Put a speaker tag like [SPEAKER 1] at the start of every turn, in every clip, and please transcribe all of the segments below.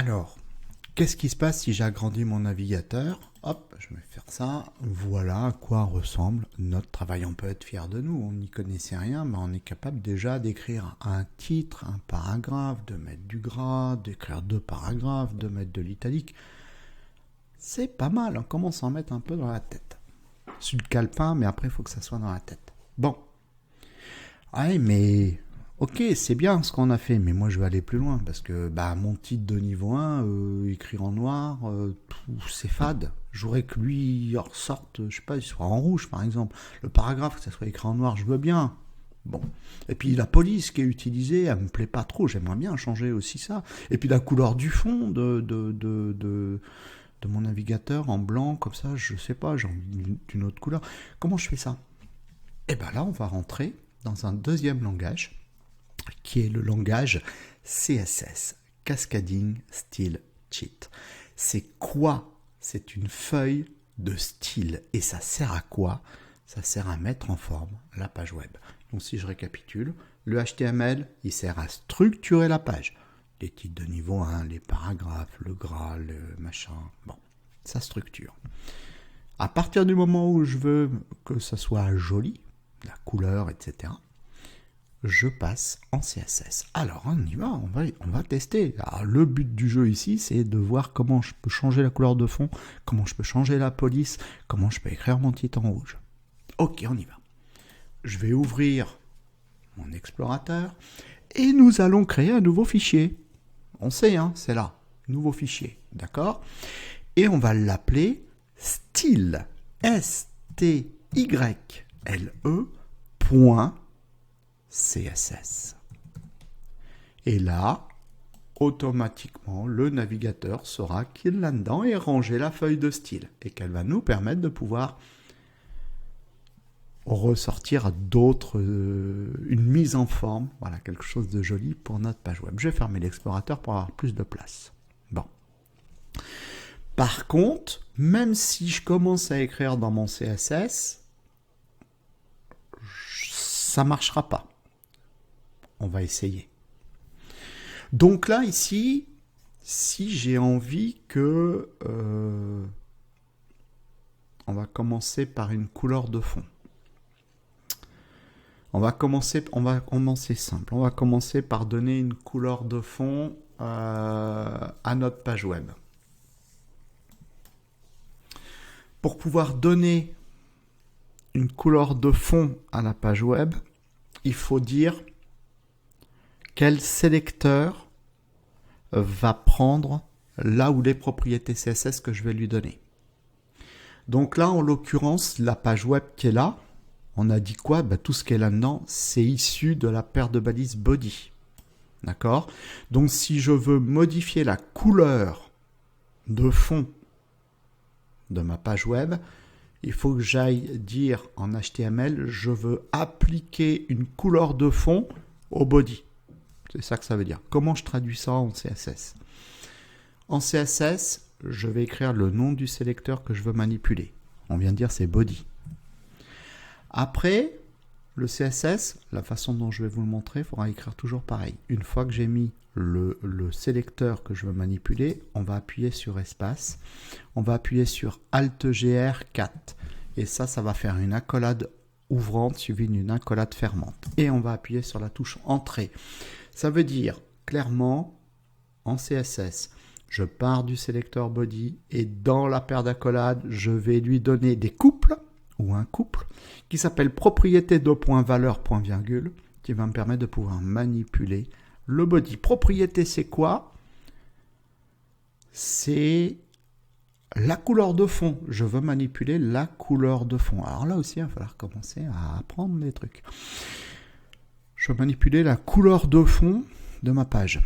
[SPEAKER 1] Alors, qu'est-ce qui se passe si j'agrandis mon navigateur? Hop, je vais faire ça. Voilà à quoi ressemble notre travail. On peut être fier de nous. On n'y connaissait rien, mais on est capable déjà d'écrire un titre, un paragraphe, de mettre du gras, d'écrire 2 paragraphes, de mettre de l'italique. C'est pas mal. On commence à en mettre un peu dans la tête. Sur le calepin, mais après, il faut que ça soit dans la tête. Bon. Ouais, mais... Ok, c'est bien ce qu'on a fait, mais moi je vais aller plus loin, parce que mon titre de niveau 1, écrit en noir, c'est fade. J'aurais que lui il ressorte, je sais pas, il soit en rouge par exemple. Le paragraphe, que ça soit écrit en noir, je veux bien. Bon. Et puis la police qui est utilisée, elle me plaît pas trop, j'aimerais bien changer aussi ça. Et puis la couleur du fond de mon navigateur en blanc, comme ça, je sais pas, j'ai envie d'une autre couleur. Comment je fais ça? Et là, on va rentrer dans un deuxième langage, qui est le langage CSS, Cascading Style Sheet. C'est quoi? C'est une feuille de style. Et ça sert à quoi? Ça sert à mettre en forme la page web. Donc si je récapitule, le HTML, il sert à structurer la page. Les titres de niveau 1, les paragraphes, le gras, le machin, bon, ça structure. À partir du moment où je veux que ça soit joli, la couleur, etc., je passe en CSS. Alors, on y va, on va tester. Alors, le but du jeu ici, c'est de voir comment je peux changer la couleur de fond, comment je peux changer la police, comment je peux écrire mon titre en rouge. Ok, on y va. Je vais ouvrir mon explorateur et nous allons créer un nouveau fichier. On sait, c'est là, nouveau fichier, d'accord? Et on va l'appeler style, style.css. Et là, automatiquement, le navigateur saura qu'il est là-dedans et ranger la feuille de style et qu'elle va nous permettre de pouvoir ressortir d'autres, une mise en forme, voilà, quelque chose de joli pour notre page web. Je vais fermer l'explorateur pour avoir plus de place. Bon. Par contre, même si je commence à écrire dans mon CSS, ça ne marchera pas. On va essayer. Donc là, ici, si j'ai envie que... on va commencer par une couleur de fond. On va commencer simple. On va commencer par donner une couleur de fond à notre page web. Pour pouvoir donner une couleur de fond à la page web, il faut dire quel sélecteur va prendre là où les propriétés CSS que je vais lui donner. Donc là, en l'occurrence, la page web qui est là, on a dit quoi? Tout ce qui est là-dedans, c'est issu de la paire de balises body. D'accord? Donc si je veux modifier la couleur de fond de ma page web, il faut que j'aille dire en HTML, je veux appliquer une couleur de fond au body. C'est ça que ça veut dire. Comment je traduis ça en CSS? En CSS, je vais écrire le nom du sélecteur que je veux manipuler. On vient de dire c'est body. Après, le CSS, la façon dont je vais vous le montrer, il faudra écrire toujours pareil. Une fois que j'ai mis le sélecteur que je veux manipuler, on va appuyer sur espace. On va appuyer sur Alt-GR4. Et ça va faire une accolade ouvrante suivie d'une accolade fermante. Et on va appuyer sur la touche Entrée. Ça veut dire, clairement, en CSS, je pars du sélecteur body et dans la paire d'accolades, je vais lui donner des couples ou un couple qui s'appelle propriété .valeur .virgule qui va me permettre de pouvoir manipuler le body. Propriété, c'est quoi? C'est la couleur de fond. Je veux manipuler la couleur de fond. Alors là aussi, il va falloir commencer à apprendre des trucs. Je veux manipuler la couleur de fond de ma page.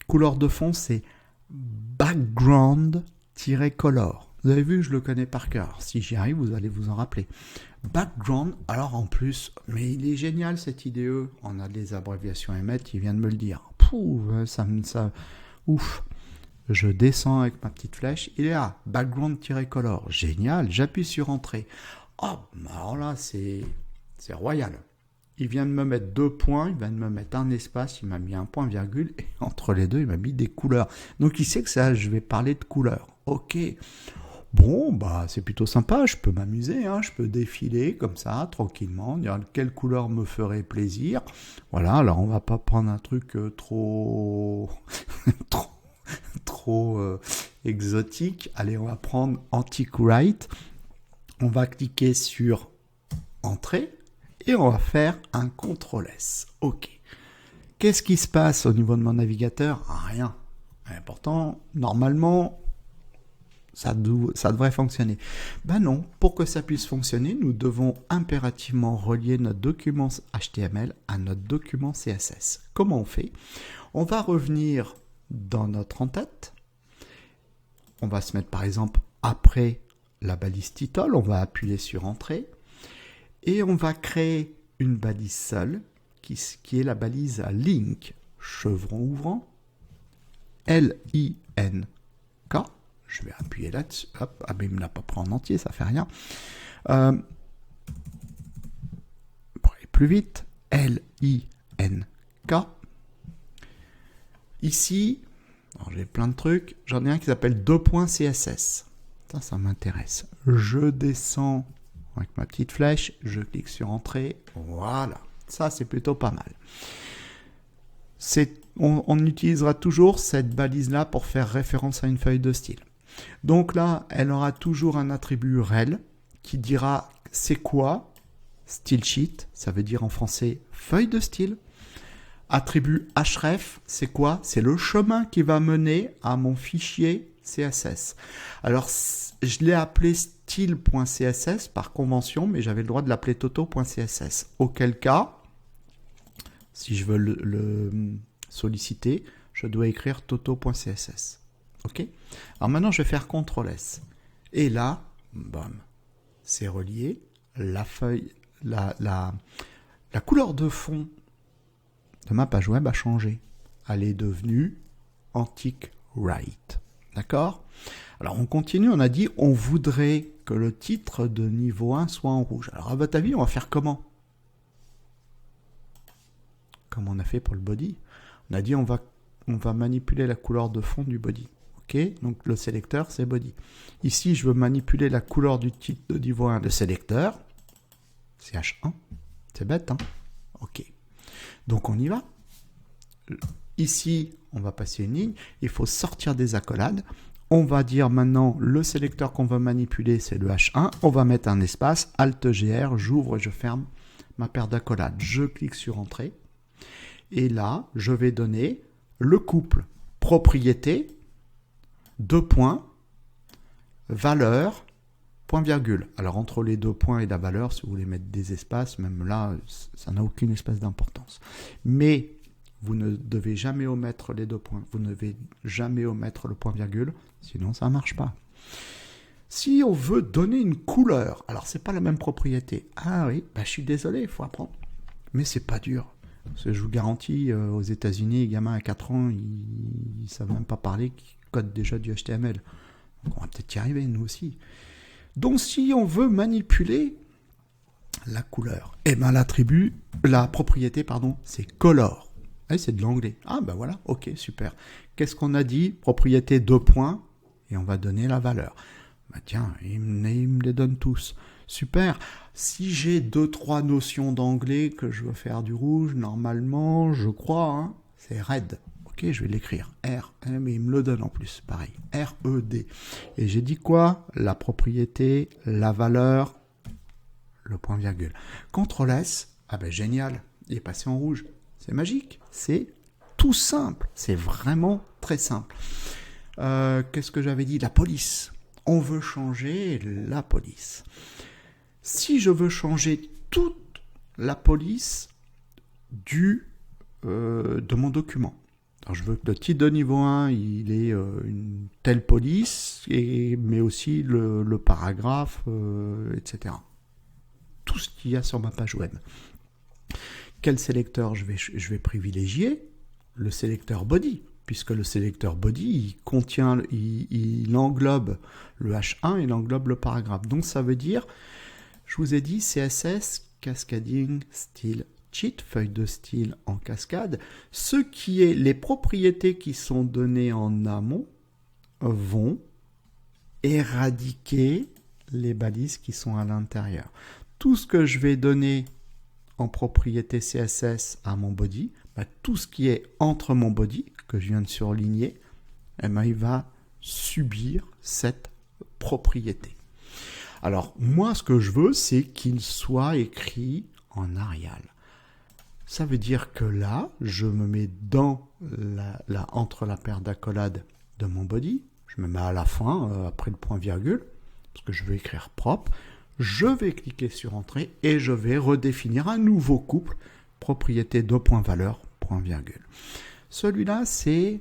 [SPEAKER 1] Couleur de fond, c'est background-color. Vous avez vu, je le connais par cœur. Si j'y arrive, vous allez vous en rappeler. Background, alors en plus, mais il est génial cet IDE. On a des abréviations à émettre, il vient de me le dire. Ouf. Je descends avec ma petite flèche. Il est là, background-color. Génial, j'appuie sur Entrée. Oh, alors là, c'est royal. il vient de me mettre 2 points, il vient de me mettre un espace, il m'a mis un point virgule, et entre les deux, il m'a mis des couleurs. Donc il sait que ça, je vais parler de couleurs. Ok. Bon, bah c'est plutôt sympa, je peux m'amuser, hein, je peux défiler comme ça, tranquillement, dire quelle couleur me ferait plaisir. Voilà, alors on va pas prendre un truc trop trop exotique. Allez, on va prendre Antique Write. On va cliquer sur Entrée et on va faire un CTRL-S. Ok. Qu'est-ce qui se passe au niveau de mon navigateur? Rien. Et pourtant, normalement, ça devrait fonctionner. Ben non, pour que ça puisse fonctionner, nous devons impérativement relier notre document HTML à notre document CSS. Comment on fait? On va revenir dans notre en-tête. On va se mettre par exemple après la balise title, on va appuyer sur Entrée et on va créer une balise seule qui est la balise à link, chevron ouvrant, L-I-N-K. Je vais appuyer là-dessus. Hop, ah ben il ne me l'a pas pris en entier, ça fait rien. Pour aller plus vite, L-I-N-K. Ici, j'ai plein de trucs. J'en ai un qui s'appelle 2.css. Ça m'intéresse. Je descends avec ma petite flèche, je clique sur Entrée. Voilà, ça c'est plutôt pas mal. On utilisera toujours cette balise-là pour faire référence à une feuille de style. Donc là, elle aura toujours un attribut rel qui dira c'est quoi style sheet, ça veut dire en français feuille de style. Attribut href, c'est quoi? C'est le chemin qui va mener à mon fichier CSS. Alors, je l'ai appelé style.css par convention, mais j'avais le droit de l'appeler toto.css. Auquel cas, si je veux le solliciter, je dois écrire toto.css. Ok? Alors maintenant, je vais faire CTRL-S. Et là, bam, c'est relié. La feuille, la couleur de fond de ma page web a changé. Elle est devenue Antique Write. D'accord? Alors on continue, on a dit on voudrait que le titre de niveau 1 soit en rouge. Alors à votre avis, on va faire comment? Comme on a fait pour le body. On a dit on va manipuler la couleur de fond du body. Ok? Donc le sélecteur, c'est body. Ici, je veux manipuler la couleur du titre de niveau 1, le sélecteur. C'est H1. C'est bête, hein? Ok. Donc on y va. Ici, on va passer une ligne. Il faut sortir des accolades. On va dire maintenant le sélecteur qu'on veut manipuler, c'est le H1. On va mettre un espace, Alt-GR, j'ouvre et je ferme ma paire d'accolades. Je clique sur Entrée. Et là, je vais donner le couple propriété, 2 points, valeur, point virgule. Alors entre les 2 points et la valeur, si vous voulez mettre des espaces, même là, ça n'a aucune espèce d'importance. Mais vous ne devez jamais omettre les 2 points. Vous ne devez jamais omettre le point virgule, sinon ça ne marche pas. Si on veut donner une couleur, alors c'est pas la même propriété. Ah oui, bah, je suis désolé, il faut apprendre. Mais c'est pas dur. Parce que je vous garantis, aux États-Unis, les gamins à 4 ans, ils ne savent même pas parler, ils codent déjà du HTML. Donc on va peut-être y arriver, nous aussi. Donc si on veut manipuler la couleur, eh ben la propriété, c'est color. Et c'est de l'anglais. Ah ben voilà, ok, super. Qu'est-ce qu'on a dit? Propriété 2 points, et on va donner la valeur. Bah tiens, il me les donne tous. Super. Si j'ai 2-3 notions d'anglais que je veux faire du rouge, normalement, je crois, hein, c'est red. Ok, je vais l'écrire. R, mais il me le donne en plus, pareil. R-E-D. Et j'ai dit quoi? La propriété, la valeur, le point virgule. CTRL-S, ah ben génial, il est passé en rouge. C'est magique, c'est tout simple, c'est vraiment très simple. Qu'est-ce que j'avais dit? La police. On veut changer la police. Si je veux changer toute la police de mon document, alors je veux que le titre de niveau 1, il ait une telle police, mais aussi le paragraphe, etc. Tout ce qu'il y a sur ma page web. Quel sélecteur je vais privilégier? Le sélecteur body, puisque le sélecteur body, il englobe le H1 et il englobe le paragraphe. Donc ça veut dire, je vous ai dit CSS Cascading Style cheat, feuille de style en cascade, ce qui est les propriétés qui sont données en amont vont éradiquer les balises qui sont à l'intérieur. Tout ce que je vais donner en propriété CSS à mon body, tout ce qui est entre mon body, que je viens de surligner, il va subir cette propriété. Alors, moi, ce que je veux, c'est qu'il soit écrit en Arial. Ça veut dire que là, je me mets entre la paire d'accolades de mon body, je me mets à la fin, après le point-virgule, parce que je veux écrire propre, je vais cliquer sur Entrée et je vais redéfinir un nouveau couple, propriété de point-valeur, point-virgule. Celui-là, c'est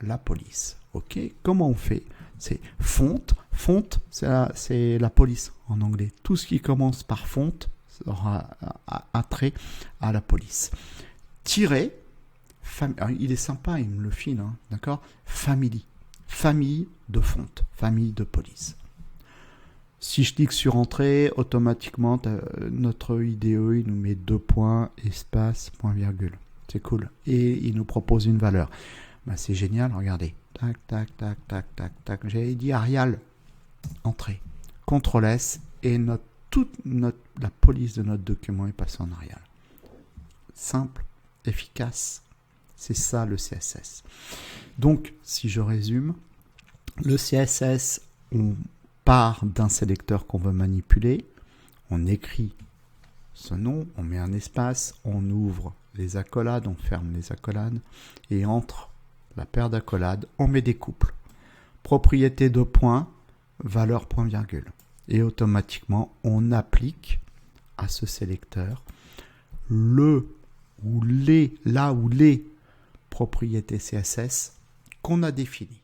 [SPEAKER 1] la police. Ok, comment on fait? C'est fonte. Fonte, c'est la police en anglais. Tout ce qui commence par fonte sera attrait à la police. Tiret, il est sympa, il me le file, hein, d'accord? Family. Famille de fonte, famille de police. Si je clique sur Entrée, automatiquement, notre IDE, il nous met 2 points, espace, point virgule. C'est cool. Et il nous propose une valeur. C'est génial, regardez. Tac, tac, tac, tac, tac, tac. J'avais dit Arial, Entrée. CTRL S et la police de notre document est passée en Arial. Simple, efficace. C'est ça le CSS. Donc, si je résume, le CSS, on part d'un sélecteur qu'on veut manipuler, on écrit ce nom, on met un espace, on ouvre les accolades, on ferme les accolades, et entre la paire d'accolades, on met des couples. Propriété de point, valeur point virgule. Et automatiquement, on applique à ce sélecteur là où les propriétés CSS qu'on a définies.